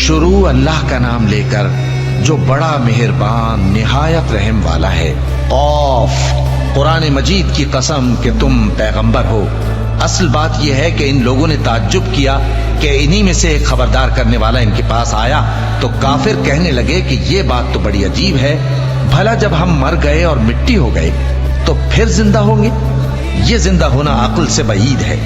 शुरू अल्लाह का नाम लेकर जो बड़ा मेहरबान निहायत रहम वाला है। औफ, कुरान मजीद की कसम कि तुम पैगंबर हो। असल बात यह है कि इन लोगों ने ताज्जुब किया कि इन्हीं में से एक खबरदार करने वाला इनके पास आया तो काफिर कहने लगे कि ये बात तो बड़ी अजीब है, भला जब हम मर गए और मिट्टी हो गए तो फिर जिंदा होंगे? ये जिंदा होना अक्ल से बईद है।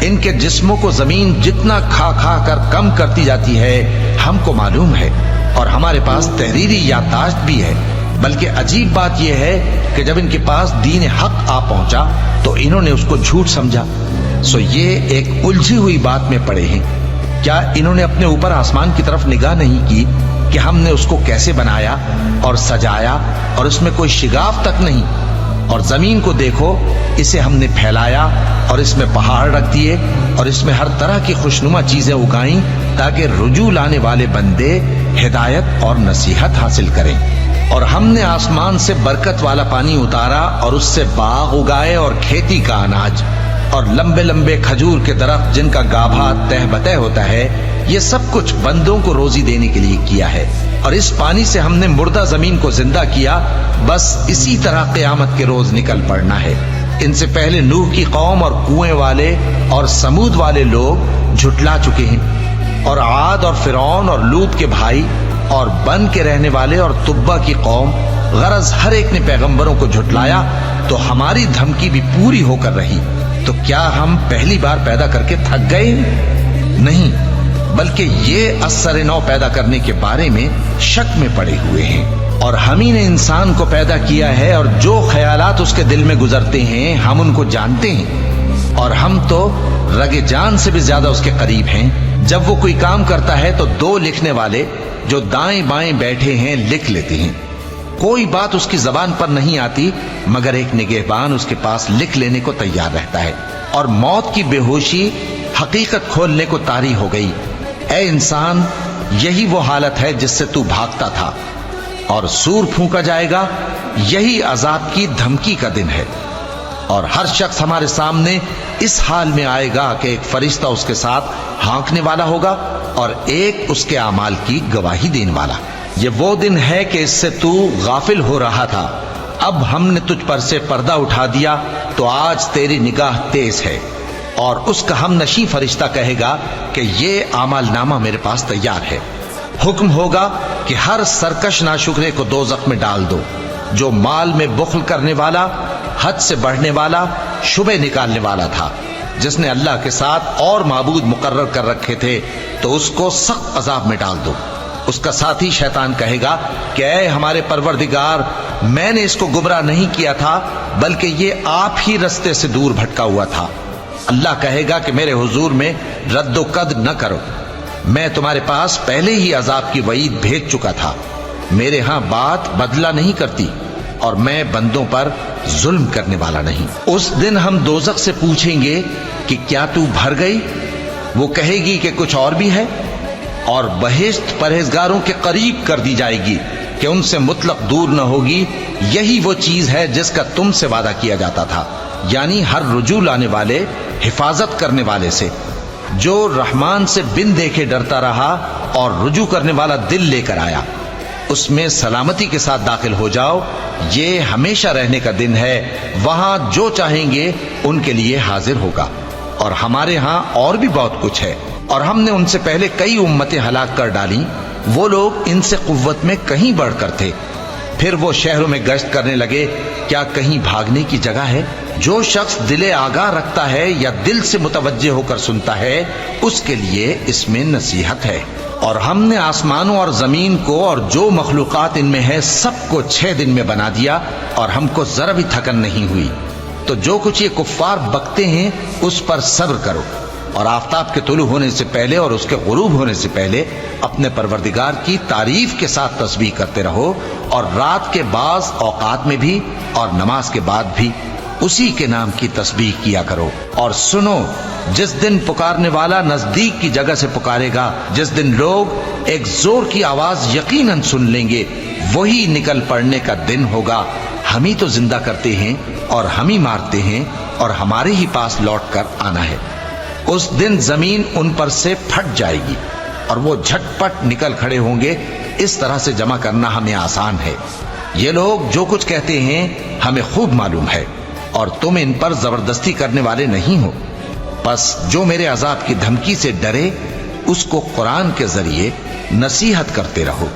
इनके जिस्मों को जमीन जितना खा खा कर कम करती जाती है हमको मालूम है, और हमारे पास तहरीरी याददाश्त भी है। बल्कि अजीब बात यह है कि जब इनके पास दीन हक आ पहुंचा तो इन्होंने उसको झूठ समझा। सो ये एक उलझी हुई बात में पड़े हैं। क्या इन्होंने अपने ऊपर आसमान की तरफ निगाह नहीं की कि हमने उसको कैसे बनाया और सजाया और उसमें कोई शिगाफ तक नहीं? और जमीन को देखो, इसे हमने फैलाया और इसमें पहाड़ रख दिए और इसमें हर तरह की खुशनुमा चीजें उगाई ताकि रुजू लाने वाले बंदे हिदायत और नसीहत हासिल करें। और हमने आसमान से बरकत वाला पानी उतारा और उससे बाग उगाए और खेती का अनाज और लंबे लंबे खजूर के दरख्त जिनका गाभा तह बतह होता है। ये सब कुछ बंदों को रोजी देने के लिए किया है। और इस पानी से हमने मुर्दा जमीन को जिंदा किया। बस इसी तरह क़यामत के रोज निकल पड़ना है। इनसे पहले नूह की कौम और कुएं वाले और समूद वाले लोग झुटला चुके हैं, और आद और फिरौन और लूत के भाई और बन के रहने वाले और तुब्बा की कौम, गरज हर एक ने पैगंबरों को झुटलाया तो हमारी धमकी भी पूरी होकर रही। तो क्या हम पहली बार पैदा करके थक गए? नहीं, बल्कि ये असर नौ पैदा करने के बारे में शक में पड़े हुए हैं। और हम ही ने इंसान को पैदा किया है, और जो ख्यालात उसके दिल में गुजरते हैं हम उनको जानते हैं, और हम तो रगे जान से भी ज्यादा उसके करीब हैं। जब वो कोई काम करता है तो दो लिखने वाले जो दाएं बाएं बैठे हैं लिख लेते हैं। कोई बात उसकी जबान पर नहीं आती मगर एक निगहबान उसके पास लिख लेने को तैयार रहता है। और मौत की बेहोशी हकीकत खोलने को तारी हो गई। ऐ इंसान, यही वो हालत है जिससे तू भागता था, और सूर फूंका जाएगा, यही अजाब की धमकी का दिन है। और हर शख्स हमारे सामने इस हाल में आएगा कि एक फरिश्ता उसके साथ हाँकने वाला होगा और एक उसके अमाल की गवाही देने वाला। ये वो दिन है कि इससे तू गाफिल हो रहा था, अब हमने तुझ पर से पर्दा उठा दिया तो आज तेरी निगाह तेज है। और उसका हम नशी फरिश्ता कहेगा कि ये आमाल नामा मेरे पास तैयार है। हुक्म होगा कि हर सरकश नाशुक्रे को दोज़ख में डाल दो। जो माल में बुख्ल करने वाला, हद से बढ़ने वाला, शुबे निकालने वाला था, जिसने अल्लाह के साथ और माबूद मुकर्रर कर रखे थे, तो उसको सख्त अजाब में डाल दो। उसका साथी शैतान कहेगा कि ऐ हमारे परवरदिगार, मैंने इसको गुमराह नहीं किया था, बल्कि ये आप ही रस्ते से दूर भटका हुआ था। अल्लाह कहेगा कि मेरे हुजूर में रद्दो कद न करो, मैं तुम्हारे पास पहले ही अजाब की वईद भेज चुका था। मेरे यहां बात बदला नहीं करती और मैं बंदों पर जुल्म करने वाला नहीं। उस दिन हम दोज़ख से पूछेंगे कि क्या तू भर गई? वो कहेगी कि कुछ और भी है। और बहिश्त परहेजगारों के करीब कर दी जाएगी कि उनसे मुतलक दूर न होगी। यही वो चीज है जिसका तुमसे वादा किया जाता था, यानी हर रुजू लाने वाले, हिफाजत करने वाले से, जो रहमान से बिन देखे डरता रहा और रुजू करने वाला दिल लेकर आया, उसमें सलामती के साथ दाखिल हो जाओ। ये हमेशा रहने का दिन है, वहां जो चाहेंगे उनके लिए हाजिर होगा। और हमारे यहां और भी बहुत कुछ है, और हमने उनसे पहले कई उम्मतें हलाक कर डाली। वो लोग इनसे कुव्वत में कहीं बढ़कर थे। फिर वो शहरों में गश्त करने लगे, क्या कहीं भागने की जगह है? जो शख्स दिले आगाह रखता है या दिल से मुतवज्जे होकर सुनता है, उसके लिए इसमें नसीहत है। और हमने आसमानों और जमीन को और जो मखलूकात इनमें है सबको 6 दिन में बना दिया, और हमको जरा भी थकन नहीं हुई। तो जो कुछ ये कुफ्फार बकते हैं उस पर सब्र करो, और आफताब के तुलू होने से पहले और उसके गुरूब होने से पहले अपने परवरदिगार की तारीफ के साथ तस्बीह करते रहो, और रात के बाज़ औकात में भी और नमाज के बाद भी उसी के नाम की तस्बीह किया करो। और सुनो, जिस दिन पुकारने वाला नजदीक की जगह से पुकारेगा, जिस दिन लोग एक जोर की आवाज यकीनन सुन लेंगे, वही निकल पड़ने का दिन होगा। हम ही तो जिंदा करते हैं और हम ही मारते हैं, और हमारे ही पास लौट कर आना है। उस दिन जमीन उन पर से फट जाएगी اور وہ جھٹپٹ نکل کھڑے ہوں گے۔ اس طرح سے جمع کرنا ہمیں آسان ہے۔ یہ لوگ جو کچھ کہتے ہیں ہمیں خوب معلوم ہے، اور تم ان پر زبردستی کرنے والے نہیں ہو۔ پس جو میرے عذاب کی دھمکی سے ڈرے اس کو قرآن کے ذریعے نصیحت کرتے رہو۔